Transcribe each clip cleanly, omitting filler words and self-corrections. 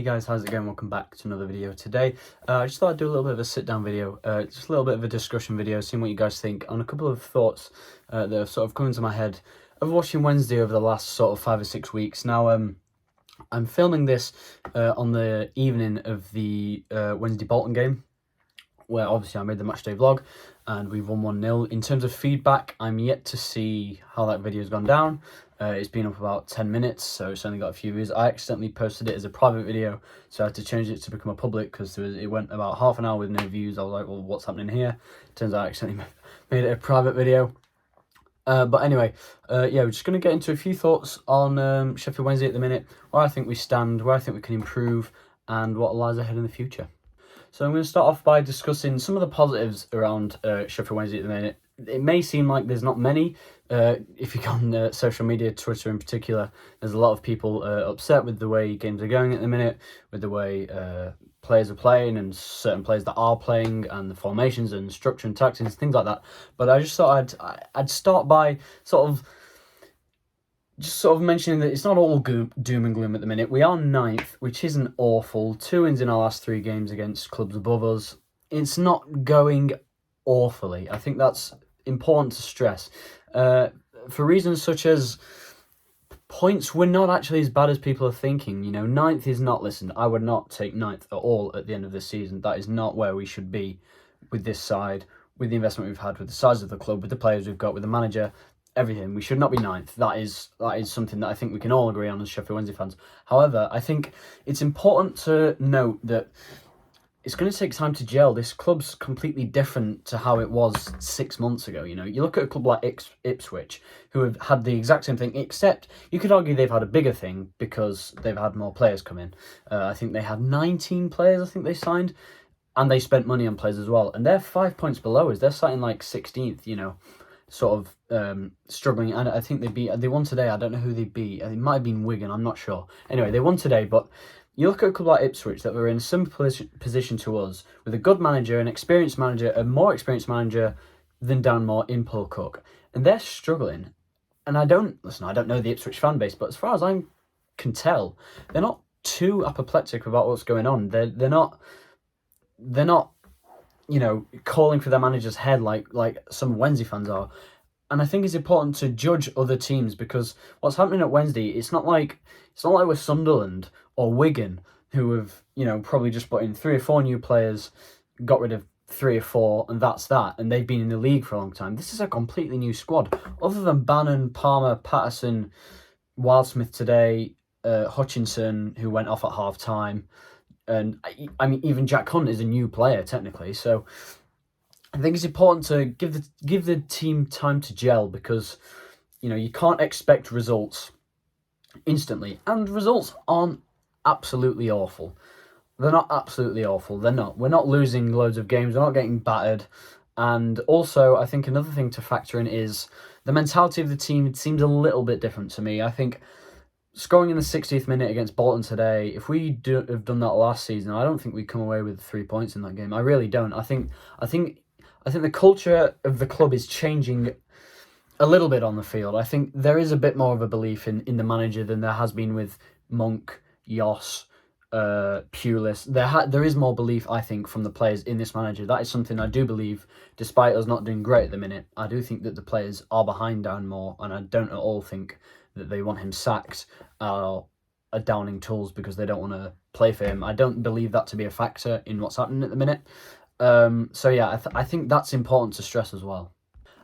guys, how's it going? Welcome back to another video today. I just thought I'd do a little bit of a sit-down video, just a little bit of a discussion video, seeing what you guys think on a couple of thoughts that have sort of come into my head of watching Wednesday over the last sort of 5 or 6 weeks. Now, I'm filming this on the evening of the Wednesday Bolton game, where obviously I made the matchday vlog and we've won 1-0. In terms of feedback, I'm yet to see how that video's gone down. It's been up about 10 minutes, so it's only got a few views. I accidentally posted it as a private video, so I had to change it to become a public because it went about half an hour with no views. I was like, well, what's happening here? Turns out I accidentally made it a private video. But anyway, yeah, we're just going to get into a few thoughts on Sheffield Wednesday at the minute, where I think we stand, where I think we can improve, and what lies ahead in the future. So I'm going to start off by discussing some of the positives around Sheffield Wednesday at the minute. It may seem like there's not many. If you go on social media, Twitter in particular, there's a lot of people upset with the way games are going at the minute, with the way players are playing and certain players that are playing and the formations and structure and tactics, things like that. But I just thought I'd start by sort of mentioning that it's not all doom and gloom at the minute. We are 9th, which isn't awful. 2 wins in our last 3 games against clubs above us. It's not going awfully. I think that's important to stress. For reasons such as points, we're not actually as bad as people are thinking. You know, 9th is not, listen, I would not take 9th at all at the end of this season. That is not where we should be with this side, with the investment we've had, with the size of the club, with the players we've got, with the manager, everything. We should not be 9th. That is something that I think we can all agree on as Sheffield Wednesday fans. However, I think it's important to note that it's going to take time to gel. This club's completely different to how it was 6 months ago. You know, you look at a club like Ipswich, who have had the exact same thing, except you could argue they've had a bigger thing because they've had more players come in. I think they had 19 players, I think they signed, and they spent money on players as well. And they're 5 points below us. They're sitting like 16th, you know, sort of struggling. And I think they won today. I don't know who they beat. It might have been Wigan, I'm not sure. Anyway, they won today, but you look at a club like Ipswich that were in a similar position to us, with a good manager, an experienced manager, a more experienced manager than Dan Moore in Paul Cook, and they're struggling. And I don't know the Ipswich fan base, but as far as I can tell, they're not too apoplectic about what's going on. They're not, you know, calling for their manager's head like some Wednesday fans are. And I think it's important to judge other teams, because what's happening at Wednesday, it's not like we're Sunderland or Wigan, who have, you know, probably just put in 3 or 4 new players, got rid of 3 or 4, and that's that, and they've been in the league for a long time. This is a completely new squad. Other than Bannon, Palmer, Patterson, Wildsmith today, Hutchinson, who went off at half-time, and I mean, even Jack Hunt is a new player, technically, so I think it's important to give the team time to gel, because, you know, you can't expect results instantly, and results aren't absolutely awful. They're not absolutely awful. They're not. We're not losing loads of games. We're not getting battered. And also, I think another thing to factor in is the mentality of the team. It seems a little bit different to me. I think scoring in the 60th minute against Bolton today, if we have done that last season, I don't think we'd come away with 3 points in that game. I really don't. I think the culture of the club is changing a little bit on the field. I think there is a bit more of a belief in the manager than there has been with Monk, Yoss, Pulis. There is more belief, I think, from the players in this manager. That is something I do believe, despite us not doing great at the minute. I do think that the players are behind Dan Moore, and I don't at all think that they want him sacked or are downing tools because they don't want to play for him. I don't believe that to be a factor in what's happening at the minute. So yeah, I think that's important to stress as well.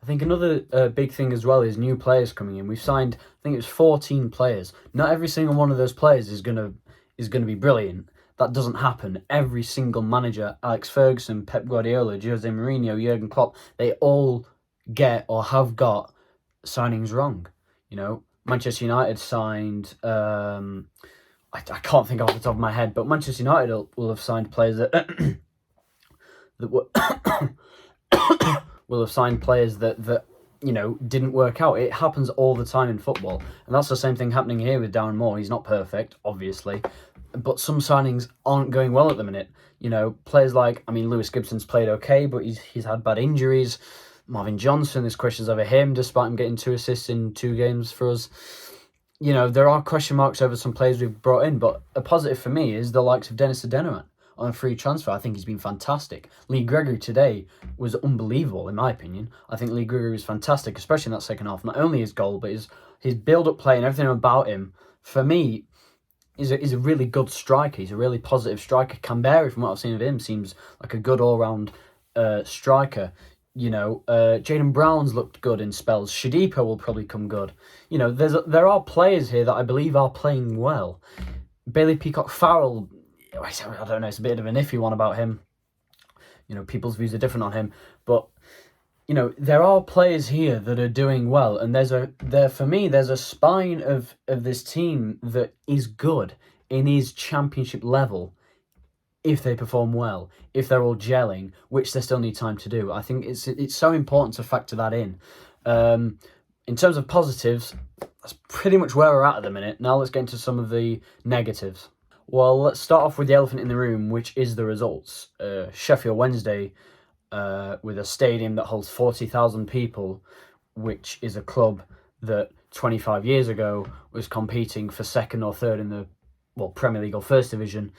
I think another big thing as well is new players coming in. We've signed, I think it was 14 players. Not every single one of those players is gonna be brilliant. That doesn't happen. Every single manager, Alex Ferguson, Pep Guardiola, Jose Mourinho, Jurgen Klopp, they all get or have got signings wrong. You know, Manchester United signed, I can't think off the top of my head, but Manchester United will have signed players that will have signed players that you know, didn't work out. It happens all the time in football. And that's the same thing happening here with Darren Moore. He's not perfect, obviously, but some signings aren't going well at the minute. You know, players like, I mean, Lewis Gibson's played okay, but he's had bad injuries. Marvin Johnson, there's questions over him, despite him getting 2 assists in 2 games for us. there are question marks over some players we've brought in, but a positive for me is the likes of Dennis Adeniran on a free transfer. I think he's been fantastic. Lee Gregory today was unbelievable, in my opinion. I think Lee Gregory was fantastic, especially in that second half. Not only his goal, but his build-up play and everything about him, for me, is a really good striker. He's a really positive striker. Canberra, from what I've seen of him, seems like a good all-round striker. Jaden Brown's looked good in spells. Shadipo will probably come good. There are players here that I believe are playing well. Bailey Peacock-Farrell, I don't know, it's a bit of an iffy one about him. People's views are different on him. But, there are players here that are doing well. And for me, there's a spine of this team that is good and is championship level if they perform well, if they're all gelling, which they still need time to do. I think it's so important to factor that in. In terms of positives, that's pretty much where we're at the minute. Now let's get into some of the negatives. Well, let's start off with the elephant in the room, which is the results. Sheffield Wednesday, with a stadium that holds 40,000 people, which is a club that 25 years ago was competing for second or third in the Premier League or First Division,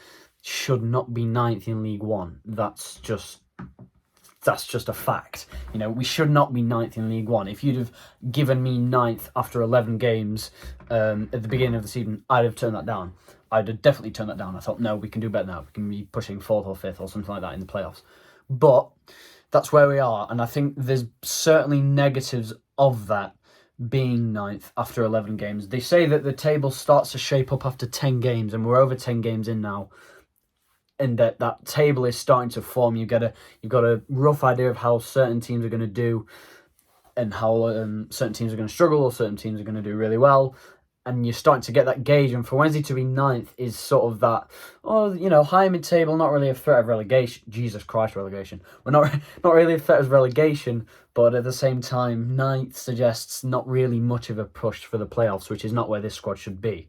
should not be ninth in League One. That's just a fact. We should not be ninth in League One. If you'd have given me ninth after 11 games at the beginning of the season, I'd have turned that down. I'd have definitely turned that down. I thought, no, we can do better now. We can be pushing fourth or fifth or something like that in the playoffs. But that's where we are, and I think there's certainly negatives of that being ninth after 11 games. They say that the table starts to shape up after 10 games, and we're over 10 games in now. And that table is starting to form. You've got a rough idea of how certain teams are going to do, and how certain teams are going to struggle, or certain teams are going to do really well, and you're starting to get that gauge. And for Wednesday to be ninth is sort of that, high mid-table, not really a threat of relegation. Jesus Christ, relegation. We're not really a threat of relegation, but at the same time, ninth suggests not really much of a push for the playoffs, which is not where this squad should be.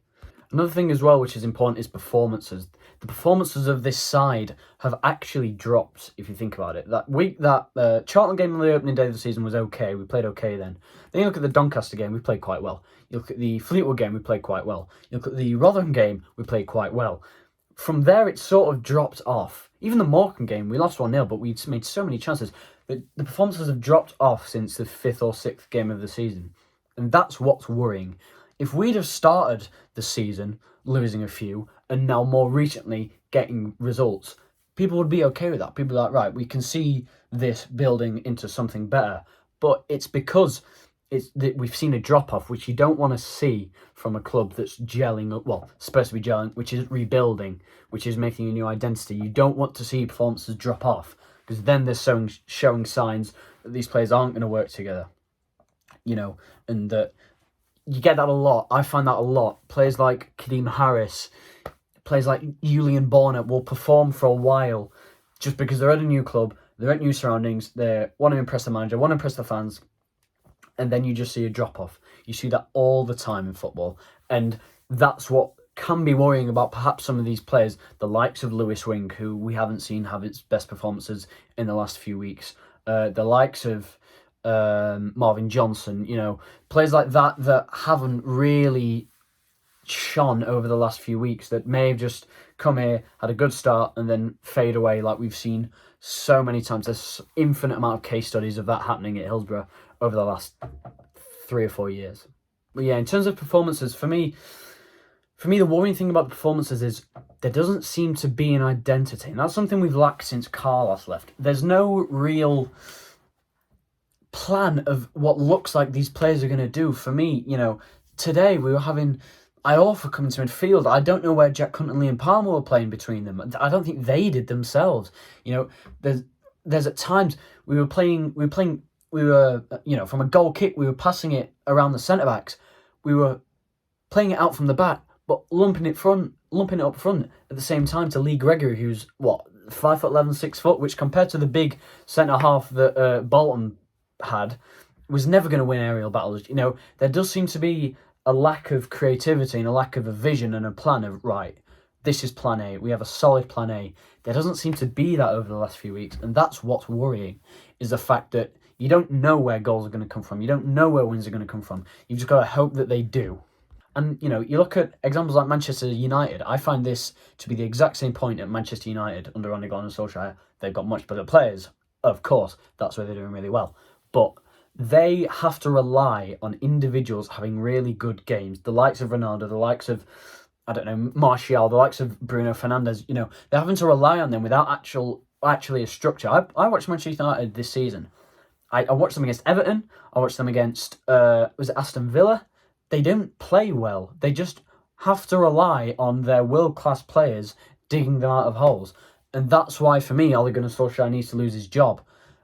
Another thing as well, which is important, is performances. The performances of this side have actually dropped, if you think about it. That Charlton game on the opening day of the season was okay. We played okay then. Then you look at the Doncaster game, we played quite well. You look at the Fleetwood game, we played quite well. You look at the Rotherham game, we played quite well. From there, it sort of dropped off. Even the Morecambe game, we lost 1-0, but we made so many chances. The performances have dropped off since the 5th or 6th game of the season. And that's what's worrying. If we'd have started the season losing a few and now more recently getting results, people would be okay with that. People are like, right, we can see this building into something better. But it's because we've seen a drop-off, which you don't want to see from a club that's gelling, supposed to be gelling, which is rebuilding, which is making a new identity. You don't want to see performances drop off, because then they're showing signs that these players aren't going to work together. And that you get that a lot. I find that a lot. Players like Kadeem Harris, players like Julian Borner will perform for a while just because they're at a new club, they're at new surroundings, they want to impress the manager, want to impress the fans, and then you just see a drop-off. You see that all the time in football, and that's what can be worrying about perhaps some of these players, the likes of Lewis Wing, who we haven't seen have its best performances in the last few weeks, the likes of Marvin Johnson, players like that haven't really shone over the last few weeks, that may have just come here, had a good start, and then fade away, like we've seen so many times. There's infinite amount of case studies of that happening at Hillsborough over the last 3 or 4 years. But yeah, in terms of performances, for me, the worrying thing about the performances is there doesn't seem to be an identity, and that's something we've lacked since Carlos left. There's no real plan of what looks like these players are going to do. For me, today we were having Iorfa coming to midfield. I don't know where Jack Hunt and Liam Palmer were playing between them. I don't think they did themselves. There's at times we were from a goal kick, we were passing it around the centre backs. We were playing it out from the back, but lumping it up front at the same time to Lee Gregory, who's 5'11", 6 foot, which compared to the big centre half that Bolton had, was never going to win aerial battles. There does seem to be a lack of creativity and a lack of a vision and a plan of, right, this is plan A, we have a solid plan A. There doesn't seem to be that over the last few weeks, and that's what's worrying, is the fact that you don't know where goals are going to come from, you don't know where wins are going to come from, you've just got to hope that they do. And, you look at examples like Manchester United. I find this to be the exact same point at Manchester United under Ole Gunnar Solskjaer. They've got much better players. Of course, that's where they're doing really well. But they have to rely on individuals having really good games. The likes of Ronaldo, the likes of, I don't know, Martial, the likes of Bruno Fernandes. They're having to rely on them without actually a structure. I watched Manchester United this season. I watched them against Everton. I watched them against, was it Aston Villa? They don't play well. They just have to rely on their world-class players digging them out of holes. And that's why, for me, Ole Gunnar Solskjaer needs to lose his job.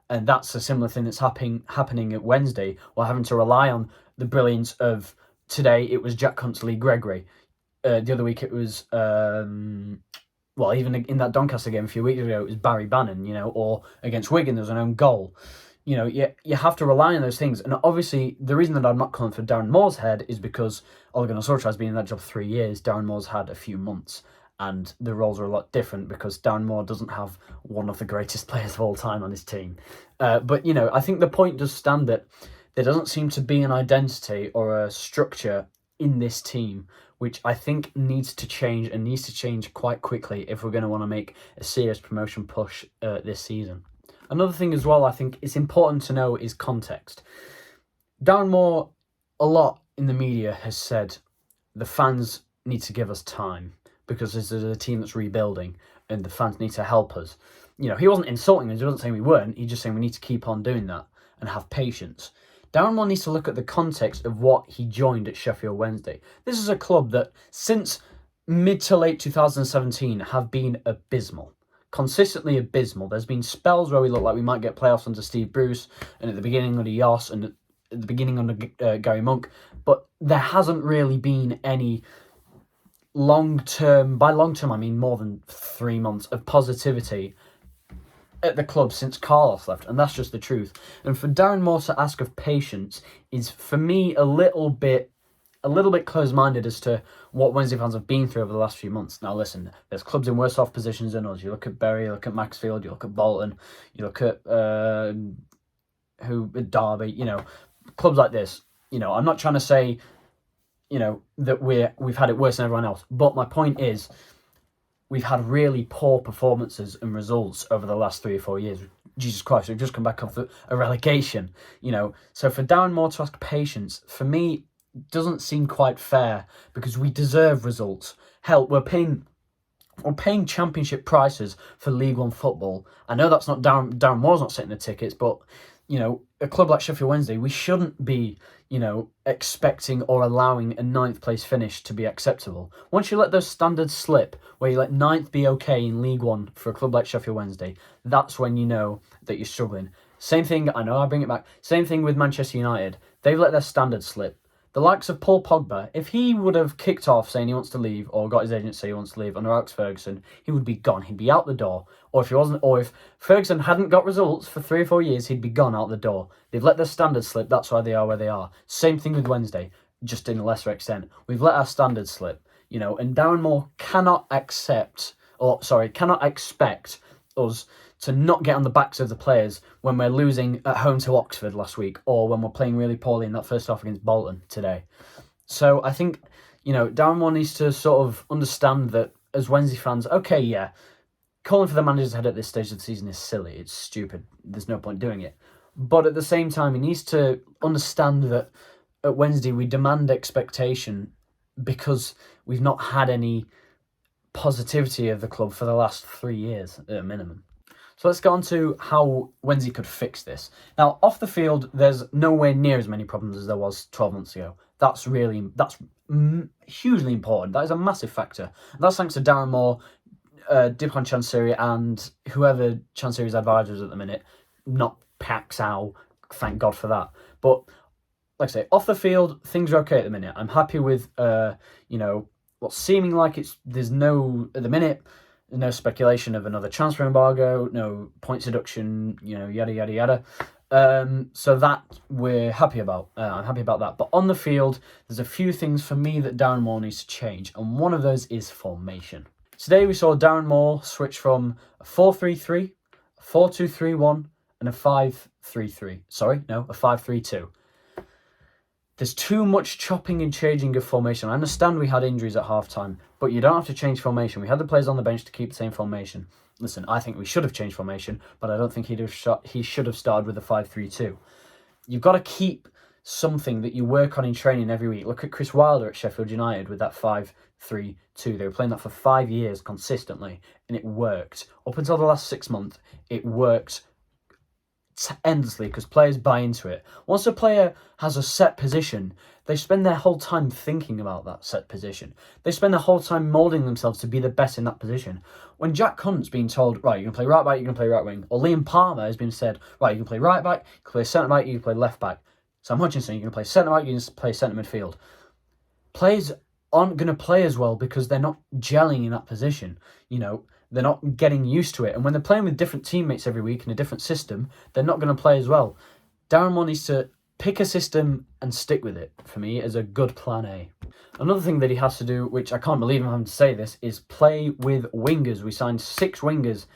And that's a similar thing that's happening at Wednesday. We're having to rely on the brilliance of today. It was Jack Huntsley-Gregory. The other week it was, even in that Doncaster game a few weeks ago, it was Barry Bannon, or against Wigan, there was an own goal. You have to rely on those things. And obviously, the reason that I'm not calling for Darren Moore's head is because Ole Gunnar Solskjaer has been in that job 3 years. Darren Moore's had a few months. And the roles are a lot different because Darren Moore doesn't have one of the greatest players of all time on his team. But I think the point does stand that there doesn't seem to be an identity or a structure in this team, which I think needs to change and needs to change quite quickly if we're going to want to make a serious promotion push this season. Another thing as well I think it's important to know is context. Darren Moore, a lot in the media, has said the fans need to give us time because this is a team that's rebuilding and the fans need to help us. He wasn't insulting us, he wasn't saying we weren't, he's just saying we need to keep on doing that and have patience. Darren Moore needs to look at the context of what he joined at Sheffield Wednesday. This is a club that, since mid to late 2017, have been abysmal. Consistently abysmal. There's been spells where we look like we might get playoffs under Steve Bruce, and at the beginning under Yoss, and at the beginning under Gary Monk, but there hasn't really been any long-term, by long-term I mean more than 3 months, of positivity at the club since Carlos left, and that's just the truth. And for Darren Moore to ask of patience is, for me, a little bit close-minded as to what Wednesday fans have been through over the last few months. Now, listen, there's clubs in worse off positions than us. You look at Bury, you look at Maxfield, you look at Bolton, you look at Derby. Clubs like this. I'm not trying to say, that we've had it worse than everyone else. But my point is, we've had really poor performances and results over the last 3 or 4 years. Jesus Christ, we've just come back off a relegation. So for Darren Moore to ask patience, for me, doesn't seem quite fair because we deserve results. Hell, we're paying championship prices for League One football. I know that's not Darren Moore's not setting the tickets, but a club like Sheffield Wednesday, we shouldn't be expecting or allowing a 9th place finish to be acceptable. Once you let those standards slip, where you let 9th be okay in League One for a club like Sheffield Wednesday, that's when you know that you're struggling. Same thing, I know I bring it back, same thing with Manchester United. They've let their standards slip. The likes of Paul Pogba, if he would have kicked off saying he wants to leave or got his agent to say he wants to leave under Alex Ferguson, he would be gone. He'd be out the door. Or if Ferguson hadn't got results for 3 or 4 years, he'd be gone out the door. They've let their standards slip. That's why they are where they are. Same thing with Wednesday, just in a lesser extent. We've let our standards slip, and Darren Moore cannot expect us to not get on the backs of the players when we're losing at home to Oxford last week or when we're playing really poorly in that first half against Bolton today. So I think, Darren Moore needs to sort of understand that as Wednesday fans, okay, yeah, calling for the manager's head at this stage of the season is silly. It's stupid. There's no point doing it. But at the same time, he needs to understand that at Wednesday we demand expectation because we've not had any positivity of the club for the last 3 years at a minimum. So let's get on to how Wednesday could fix this. Now, off the field, there's nowhere near as many problems as there was 12 months ago. That's hugely important. That is a massive factor. And that's thanks to Darren Moore, Diphan Chansiri, and whoever Chansiri's advisor is at the minute, not Paxao, thank God for that. But, like I say, off the field, things are okay at the minute. I'm happy with, what's seeming like at the minute, no speculation of another transfer embargo, no point deduction, yada, yada, yada. So that we're happy about. I'm happy about that. But on the field, there's a few things for me that Darren Moore needs to change. And one of those is formation. Today we saw Darren Moore switch from a 4-3-3, a 4-2-3-1, and a 5-3-3. Sorry, no, a 5-3-2. There's too much chopping and changing of formation. I understand we had injuries at half-time, but you don't have to change formation. We had the players on the bench to keep the same formation. Listen, I think we should have changed formation, but I don't think he should have started with a 5-3-2. You've got to keep something that you work on in training every week. Look at Chris Wilder at Sheffield United with that 5-3-2. They were playing that for 5 years consistently, and it worked. Up until the last 6 months, it worked endlessly because players buy into it. Once a player has a set position, they spend their whole time thinking about that set position. They spend their whole time moulding themselves to be the best in that position. When Jack Hunt's been told, right, you can play right back, you can play right wing, or Liam Palmer has been said, right, you can play right back, you can play centre back, you can play left back. Sam Hutchinson, you can play centre back, you can play centre midfield. Players aren't going to play as well because they're not gelling in that position. They're not getting used to it. And when they're playing with different teammates every week in a different system, they're not going to play as well. Darren Moore needs to pick a system and stick with it, for me, as a good plan A. Another thing that he has to do, which I can't believe I'm having to say this, is play with wingers. We signed 6 wingers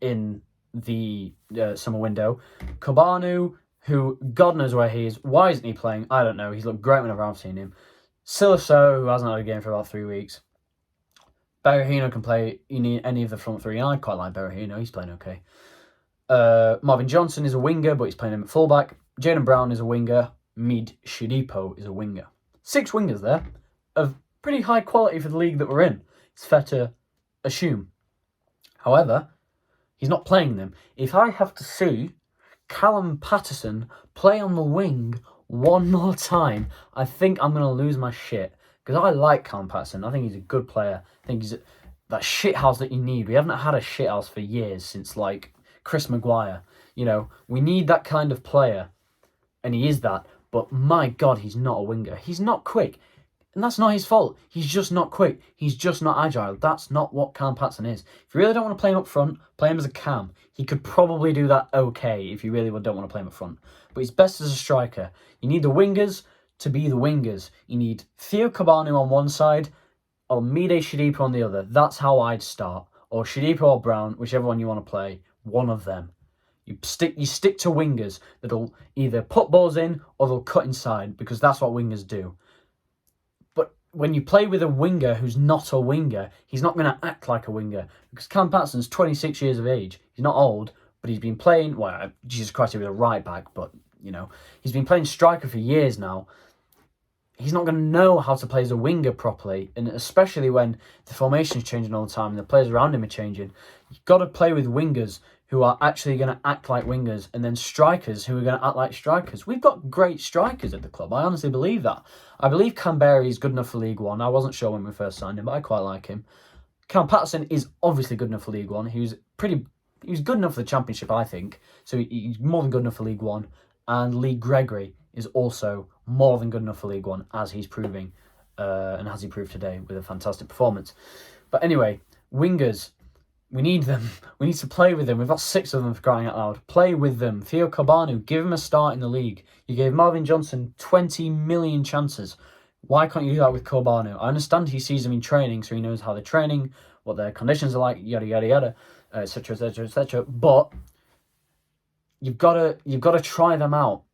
in the summer window. Kobanu, who God knows where he is. Why isn't he playing? I don't know. He's looked great whenever I've seen him. Silaso, who hasn't had a game for about 3 weeks. Berahino can play any of the front 3, and I quite like Berahino. He's playing okay. Marvin Johnson is a winger, but he's playing him at fullback. Jayden Brown is a winger. Mid Shidipo is a winger. 6 wingers there of pretty high quality for the league that we're in. It's fair to assume. However, he's not playing them. If I have to see Callum Patterson play on the wing one more time, I think I'm going to lose my shit. Because I like Callum Patterson. I think he's a good player. I think he's that shithouse that you need. We haven't had a shithouse for years since, Chris Maguire. We need that kind of player. And he is that. But my God, he's not a winger. He's not quick. And that's not his fault. He's just not quick. He's just not agile. That's not what Callum Patterson is. If you really don't want to play him up front, play him as a cam. He could probably do that okay if you really don't want to play him up front. But he's best as a striker. You need the wingers to be the wingers. You need Theo Kabanu on one side or Mide Shadipo on the other. That's how I'd start. Or Shadipo or Brown, whichever one you want to play. One of them. You stick to wingers that'll either put balls in or they'll cut inside, because that's what wingers do. But when you play with a winger who's not a winger, he's not going to act like a winger. Because Cam Patson's 26 years of age. He's not old, but he's been playing, Jesus Christ, he was a right back, but, he's been playing striker for years now. He's not going to know how to play as a winger properly, and especially when the formation's changing all the time and the players around him are changing. You've got to play with wingers who are actually going to act like wingers, and then strikers who are going to act like strikers. We've got great strikers at the club. I honestly believe that. I believe Canberra is good enough for League One. I wasn't sure when we first signed him, but I quite like him. Cam Patterson is obviously good enough for League One. He was good enough for the Championship, I think. So he's more than good enough for League One. And Lee Gregory is also more than good enough for League One, as he's proving, and as he proved today with a fantastic performance. But anyway, wingers, we need them. We need to play with them. We've got 6 of them, for crying out loud. Play with them. Theo Kabanu, give him a start in the league. You gave Marvin Johnson 20 million chances. Why can't you do that with Kabanu? I understand he sees them in training, so he knows how they're training, what their conditions are like, yada, yada, yada, etc., etc., etc. But you've got to try them out.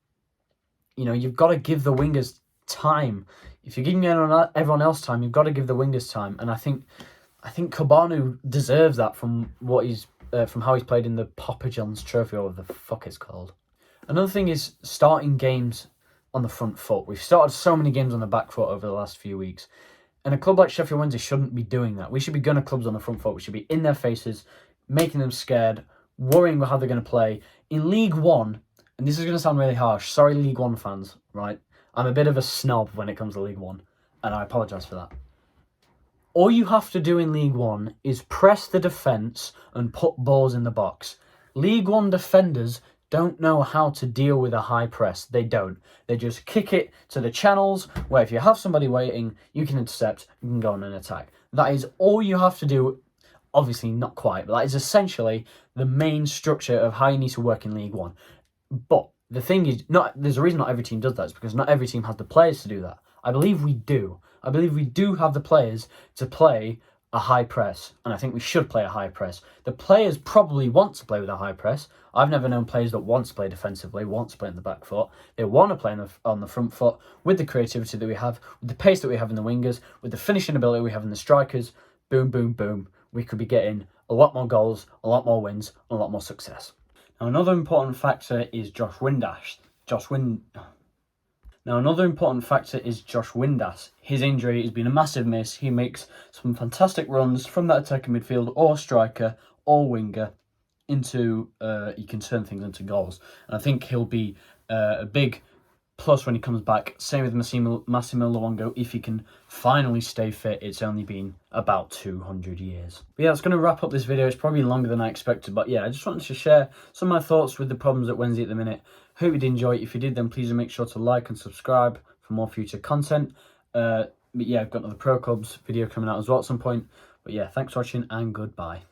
You've got to give the wingers time. If you're giving everyone else time, you've got to give the wingers time. And I think Kabanu deserves that from from how he's played in the Papa John's Trophy, or whatever the fuck it's called. Another thing is starting games on the front foot. We've started so many games on the back foot over the last few weeks. And a club like Sheffield Wednesday shouldn't be doing that. We should be gunning clubs on the front foot. We should be in their faces, making them scared, worrying about how they're going to play. In League One, and this is going to sound really harsh, sorry League One fans, right? I'm a bit of a snob when it comes to League One, and I apologise for that. All you have to do in League One is press the defence and put balls in the box. League One defenders don't know how to deal with a high press. They don't. They just kick it to the channels where if you have somebody waiting, you can intercept, you can go on an attack. That is all you have to do. Obviously not quite, but that is essentially the main structure of how you need to work in League One. But the thing is, there's a reason not every team does that. It's because not every team has the players to do that. I believe we do. I believe we do have the players to play a high press, and I think we should play a high press. The players probably want to play with a high press. I've never known players that want to play defensively, want to play in the back foot. They want to play on the front foot with the creativity that we have, with the pace that we have in the wingers, with the finishing ability we have in the strikers. Boom, boom, boom. We could be getting a lot more goals, a lot more wins, and a lot more success. Now, another important factor is Josh Windass. His injury has been a massive miss. He makes some fantastic runs from that attacking midfield or striker or winger into, he can turn things into goals. And I think he'll be a big plus when he comes back. Same with Massimo Luongo. If he can finally stay fit, it's only been about 200 years. But yeah, that's going to wrap up this video. It's probably longer than I expected. But yeah, I just wanted to share some of my thoughts with the problems at Wednesday at the minute. Hope you did enjoy it. If you did, then please make sure to like and subscribe for more future content. But yeah, I've got another Pro Clubs video coming out as well at some point. But yeah, thanks for watching and goodbye.